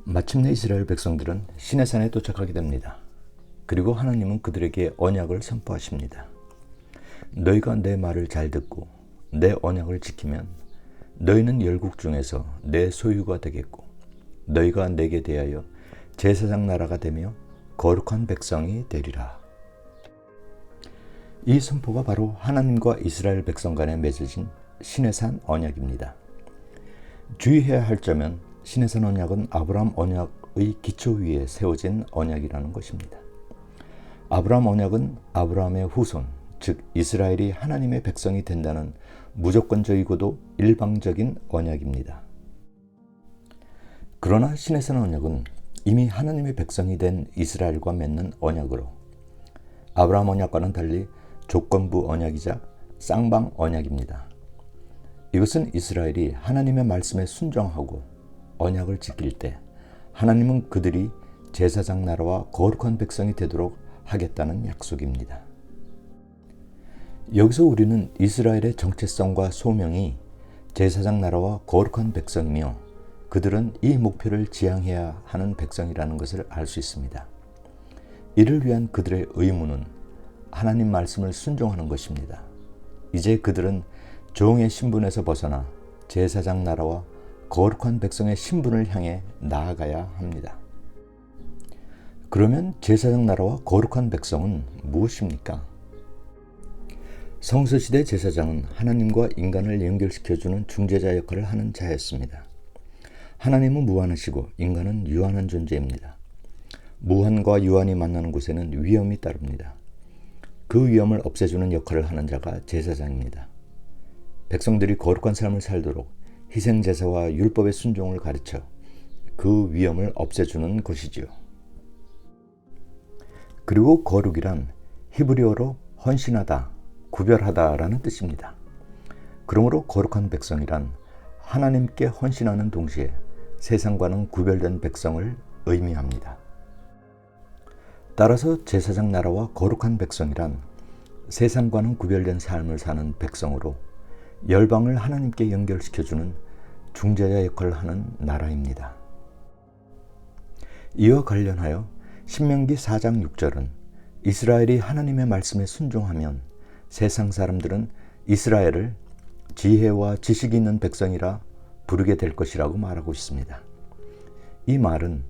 마침내 이스라엘 백성들은 시내산에 도착하게 됩니다. 그리고 하나님은 그들에게 언약을 선포하십니다. 너희가 내 말을 잘 듣고 내 언약을 지키면 너희는 열국 중에서 내 소유가 되겠고 너희가 내게 대하여 제사장 나라가 되며 거룩한 백성이 되리라. 이 선포가 바로 하나님과 이스라엘 백성 간에 맺어진 시내산 언약입니다. 주의해야 할 점은 시내산 언약은 아브라함 언약의 기초 위에 세워진 언약이라는 것입니다. 아브라함 언약은 아브라함의 후손, 즉 이스라엘이 하나님의 백성이 된다는 무조건적이고도 일방적인 언약입니다. 그러나 시내산 언약은 이미 하나님의 백성이 된 이스라엘과 맺는 언약으로 아브라함 언약과는 달리 조건부 언약이자 쌍방 언약입니다. 이것은 이스라엘이 하나님의 말씀에 순종하고 언약을 지킬 때 하나님은 그들이 제사장 나라와 거룩한 백성이 되도록 하겠다는 약속입니다. 여기서 우리는 이스라엘의 정체성과 소명이 제사장 나라와 거룩한 백성이며 그들은 이 목표를 지향해야 하는 백성이라는 것을 알 수 있습니다. 이를 위한 그들의 의무는 하나님 말씀을 순종하는 것입니다. 이제 그들은 종의 신분에서 벗어나 제사장 나라와 거룩한 백성의 신분을 향해 나아가야 합니다. 그러면 제사장 나라와 거룩한 백성은 무엇입니까? 성서시대 제사장은 하나님과 인간을 연결시켜주는 중재자 역할을 하는 자였습니다. 하나님은 무한하시고 인간은 유한한 존재입니다. 무한과 유한이 만나는 곳에는 위험이 따릅니다. 그 위험을 없애주는 역할을 하는 자가 제사장입니다. 백성들이 거룩한 삶을 살도록 희생제사와 율법의 순종을 가르쳐 그 위험을 없애주는 것이지요. 그리고 거룩이란 히브리어로 헌신하다, 구별하다라는 뜻입니다. 그러므로 거룩한 백성이란 하나님께 헌신하는 동시에 세상과는 구별된 백성을 의미합니다. 따라서 제사장 나라와 거룩한 백성이란 세상과는 구별된 삶을 사는 백성으로 열방을 하나님께 연결시켜주는 중재자 역할을 하는 나라입니다. 이와 관련하여 신명기 4장 6절은 이스라엘이 하나님의 말씀에 순종하면 세상 사람들은 이스라엘을 지혜와 지식이 있는 백성이라 부르게 될 것이라고 말하고 있습니다. 이 말은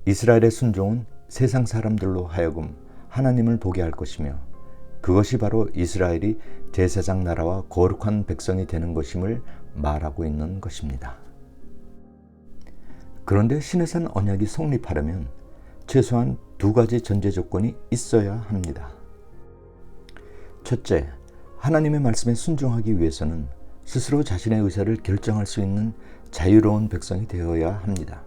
이스라엘의 순종은 세상 사람들로 하여금 하나님을 보게 할 것이며 그것이 바로 이스라엘이 제사장 나라와 거룩한 백성이 되는 것임을 말하고 있는 것입니다. 그런데 시내산 언약이 성립하려면 최소한 두 가지 전제 조건이 있어야 합니다. 첫째, 하나님의 말씀에 순종하기 위해서는 스스로 자신의 의사를 결정할 수 있는 자유로운 백성이 되어야 합니다.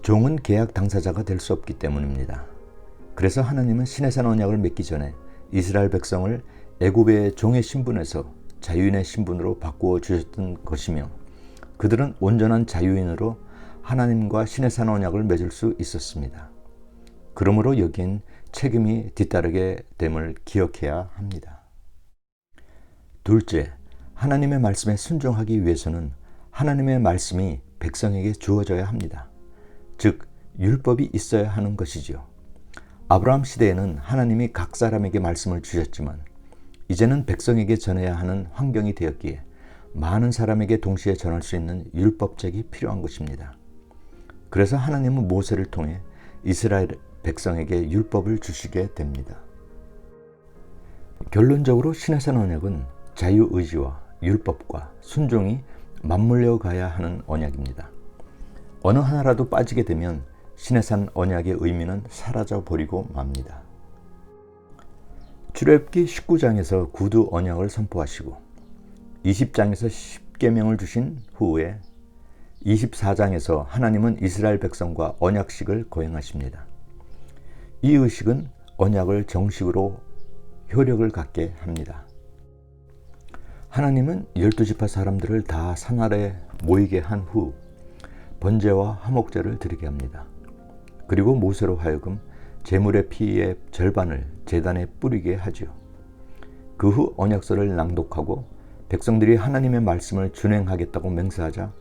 종은 계약 당사자가 될 수 없기 때문입니다. 그래서 하나님은 시내산 언약을 맺기 전에 이스라엘 백성을 애굽의 종의 신분에서 자유인의 신분으로 바꾸어 주셨던 것이며 그들은 온전한 자유인으로 하나님과 시내산 언약을 맺을 수 있었습니다. 그러므로 여긴 책임이 뒤따르게 됨을 기억해야 합니다. 둘째, 하나님의 말씀에 순종하기 위해서는 하나님의 말씀이 백성에게 주어져야 합니다. 즉, 율법이 있어야 하는 것이지요. 아브라함 시대에는 하나님이 각 사람에게 말씀을 주셨지만 이제는 백성에게 전해야 하는 환경이 되었기에 많은 사람에게 동시에 전할 수 있는 율법책이 필요한 것입니다. 그래서 하나님은 모세를 통해 이스라엘 백성에게 율법을 주시게 됩니다. 결론적으로 시내산 언약은 자유의지와 율법과 순종이 맞물려 가야 하는 언약입니다. 어느 하나라도 빠지게 되면 시내산 언약의 의미는 사라져 버리고 맙니다. 출애굽기 19장에서 구두 언약을 선포하시고 20장에서 10계명을 주신 후에 24장에서 하나님은 이스라엘 백성과 언약식을 거행하십니다. 이 의식은 언약을 정식으로 효력을 갖게 합니다. 하나님은 12지파 사람들을 다 산 아래 모이게 한 후 번제와 화목제를 드리게 합니다. 그리고 모세로 하여금 제물의 피의 절반을 제단에 뿌리게 하죠. 그 후 언약서를 낭독하고 백성들이 하나님의 말씀을 준행하겠다고 맹세하자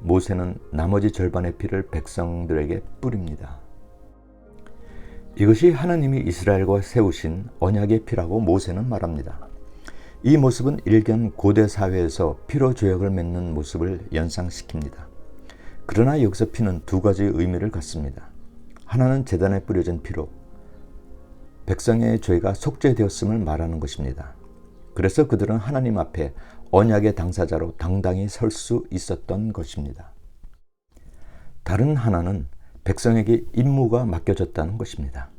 모세는 나머지 절반의 피를 백성들에게 뿌립니다. 이것이 하나님이 이스라엘과 세우신 언약의 피라고 모세는 말합니다. 이 모습은 일견 고대 사회에서 피로 조약을 맺는 모습을 연상시킵니다. 그러나 여기서 피는 두 가지 의미를 갖습니다. 하나는 제단에 뿌려진 피로 백성의 죄가 속죄되었음을 말하는 것입니다. 그래서 그들은 하나님 앞에 언약의 당사자로 당당히 설 수 있었던 것입니다. 다른 하나는 백성에게 임무가 맡겨졌다는 것입니다.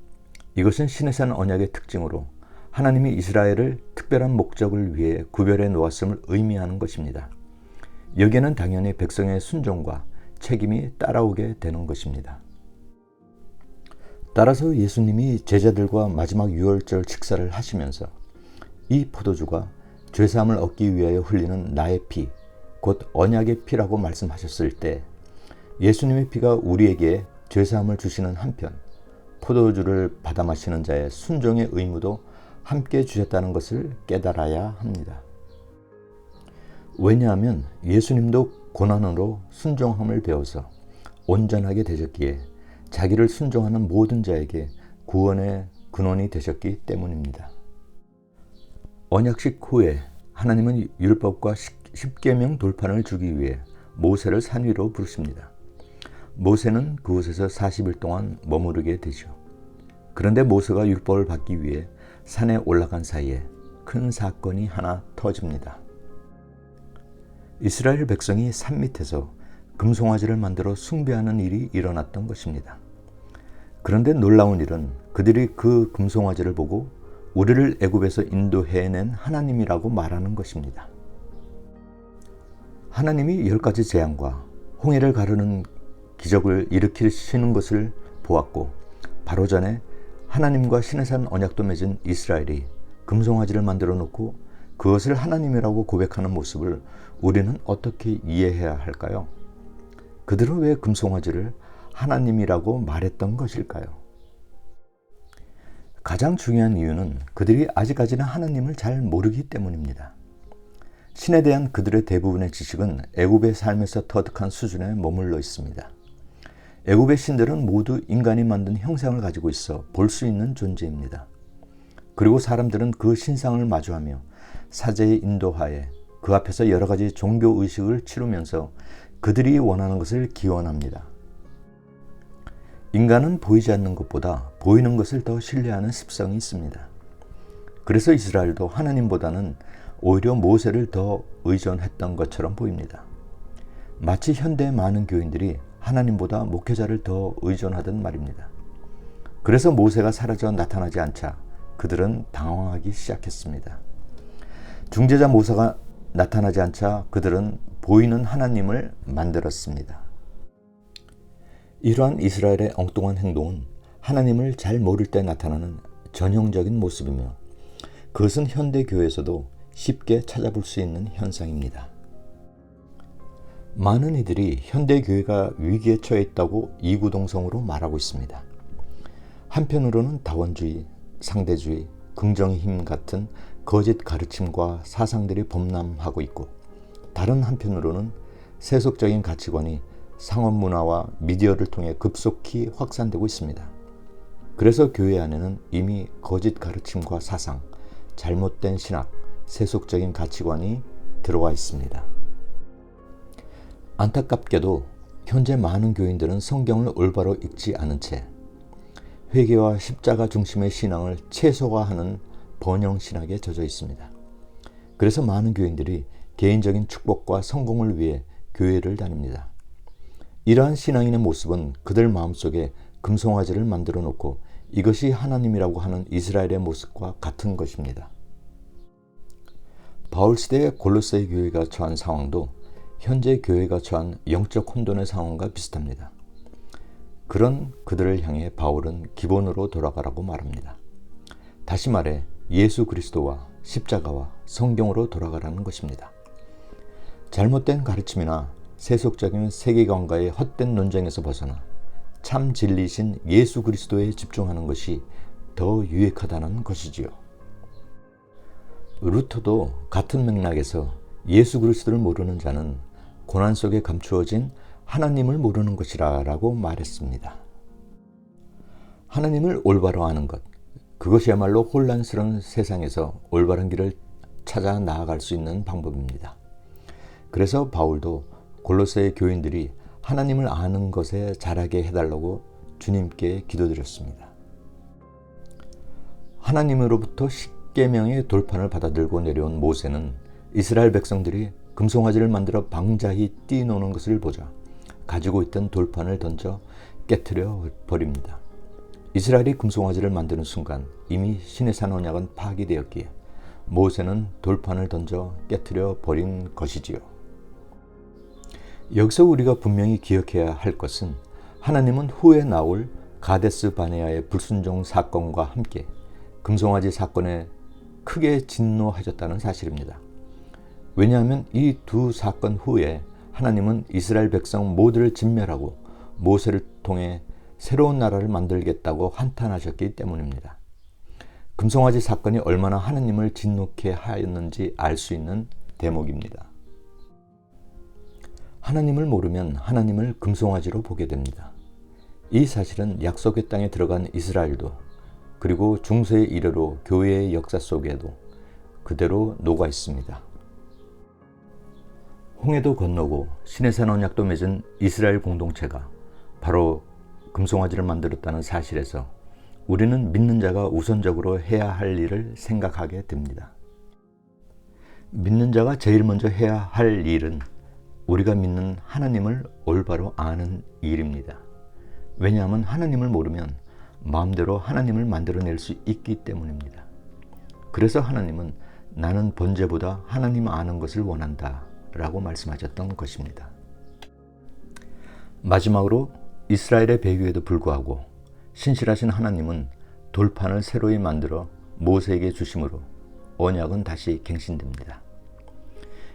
이것은 시내산 언약의 특징으로 하나님이 이스라엘을 특별한 목적을 위해 구별해 놓았음을 의미하는 것입니다. 여기에는 당연히 백성의 순종과 책임이 따라오게 되는 것입니다. 따라서 예수님이 제자들과 마지막 유월절 식사를 하시면서 이 포도주가 죄사함을 얻기 위하여 흘리는 나의 피, 곧 언약의 피라고 말씀하셨을 때 예수님의 피가 우리에게 죄사함을 주시는 한편 포도주를 받아 마시는 자의 순종의 의무도 함께 주셨다는 것을 깨달아야 합니다. 왜냐하면 예수님도 고난으로 순종함을 배워서 온전하게 되셨기에 자기를 순종하는 모든 자에게 구원의 근원이 되셨기 때문입니다. 언약식 후에 하나님은 율법과 십계명 돌판을 주기 위해 모세를 산 위로 부르십니다. 모세는 그곳에서 40일 동안 머무르게 되죠. 그런데 모세가 율법을 받기 위해 산에 올라간 사이에 큰 사건이 하나 터집니다. 이스라엘 백성이 산 밑에서 금송아지를 만들어 숭배하는 일이 일어났던 것입니다. 그런데 놀라운 일은 그들이 그 금송아지를 보고 우리를 애굽에서 인도해낸 하나님이라고 말하는 것입니다. 하나님이 10가지 재앙과 홍해를 가르는 기적을 일으키시는 것을 보았고 바로 전에 하나님과 시내산 언약도 맺은 이스라엘이 금송아지를 만들어 놓고 그것을 하나님이라고 고백하는 모습을 우리는 어떻게 이해해야 할까요? 그들은 왜 금송아지를 하나님이라고 말했던 것일까요? 가장 중요한 이유는 그들이 아직까지는 하나님을 잘 모르기 때문입니다. 신에 대한 그들의 대부분의 지식은 애굽의 삶에서 터득한 수준에 머물러 있습니다. 애굽의 신들은 모두 인간이 만든 형상을 가지고 있어 볼 수 있는 존재입니다. 그리고 사람들은 그 신상을 마주하며 사제의 인도하에 그 앞에서 여러 가지 종교 의식을 치르면서 그들이 원하는 것을 기원합니다. 인간은 보이지 않는 것보다 보이는 것을 더 신뢰하는 습성이 있습니다. 그래서 이스라엘도 하나님보다는 오히려 모세를 더 의존했던 것처럼 보입니다. 마치 현대 많은 교인들이 하나님보다 목회자를 더 의존하던 말입니다. 그래서 모세가 사라져 나타나지 않자 그들은 당황하기 시작했습니다. 중재자 모세가 나타나지 않자 그들은 보이는 하나님을 만들었습니다. 이러한 이스라엘의 엉뚱한 행동은 하나님을 잘 모를 때 나타나는 전형적인 모습이며 그것은 현대 교회에서도 쉽게 찾아볼 수 있는 현상입니다. 많은 이들이 현대 교회가 위기에 처해 있다고 이구동성으로 말하고 있습니다. 한편으로는 다원주의, 상대주의, 긍정의 힘 같은 거짓 가르침과 사상들이 범람하고 있고 다른 한편으로는 세속적인 가치관이 상업 문화와 미디어를 통해 급속히 확산되고 있습니다. 그래서 교회 안에는 이미 거짓 가르침과 사상, 잘못된 신학, 세속적인 가치관이 들어와 있습니다. 안타깝게도 현재 많은 교인들은 성경을 올바로 읽지 않은 채 회개와 십자가 중심의 신앙을 최소화하는 번영 신학에 젖어 있습니다. 그래서 많은 교인들이 개인적인 축복과 성공을 위해 교회를 다닙니다. 이러한 신앙인의 모습은 그들 마음속에 금송아지를 만들어 놓고 이것이 하나님이라고 하는 이스라엘의 모습과 같은 것입니다. 바울 시대의 골로새 교회가 처한 상황도 현재 교회가 처한 영적 혼돈의 상황과 비슷합니다. 그런 그들을 향해 바울은 기본으로 돌아가라고 말합니다. 다시 말해 예수 그리스도와 십자가와 성경으로 돌아가라는 것입니다. 잘못된 가르침이나 세속적인 세계관과의 헛된 논쟁에서 벗어나 참 진리신 예수 그리스도에 집중하는 것이 더 유익하다는 것이지요. 루터도 같은 맥락에서 예수 그리스도를 모르는 자는 고난 속에 감추어진 하나님을 모르는 것이라 라고 말했습니다. 하나님을 올바로 아는 것, 그것이야말로 혼란스러운 세상에서 올바른 길을 찾아 나아갈 수 있는 방법입니다. 그래서 바울도 골로새 교인들이 하나님을 아는 것에 자라게 해달라고 주님께 기도드렸습니다. 하나님으로부터 십계명의 돌판을 받아들고 내려온 모세는 이스라엘 백성들이 금송아지를 만들어 방자히 뛰노는 것을 보자 가지고 있던 돌판을 던져 깨트려 버립니다. 이스라엘이 금송아지를 만드는 순간 이미 시내산 언약은 파기되었기에 모세는 돌판을 던져 깨트려 버린 것이지요. 여기서 우리가 분명히 기억해야 할 것은 하나님은 후에 나올 가데스 바네아의 불순종 사건과 함께 금송아지 사건에 크게 진노하셨다는 사실입니다. 왜냐하면 이 두 사건 후에 하나님은 이스라엘 백성 모두를 진멸하고 모세를 통해 새로운 나라를 만들겠다고 한탄하셨기 때문입니다. 금송아지 사건이 얼마나 하나님을 진노케 하였는지 알 수 있는 대목입니다. 하나님을 모르면 하나님을 금송아지로 보게 됩니다. 이 사실은 약속의 땅에 들어간 이스라엘도 그리고 중세 이래로 교회의 역사 속에도 그대로 녹아 있습니다. 홍해도 건너고 시내산 언약도 맺은 이스라엘 공동체가 바로 금송아지를 만들었다는 사실에서 우리는 믿는 자가 우선적으로 해야 할 일을 생각하게 됩니다. 믿는 자가 제일 먼저 해야 할 일은 우리가 믿는 하나님을 올바로 아는 일입니다. 왜냐하면 하나님을 모르면 마음대로 하나님을 만들어낼 수 있기 때문입니다. 그래서 하나님은 나는 번제보다 하나님 아는 것을 원한다 라고 말씀하셨던 것입니다. 마지막으로 이스라엘의 배교에도 불구하고 신실하신 하나님은 돌판을 새로이 만들어 모세에게 주심으로 언약은 다시 갱신됩니다.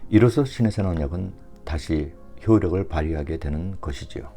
이로써 시내산 언약은 다시 효력을 발휘하게 되는 것이지요.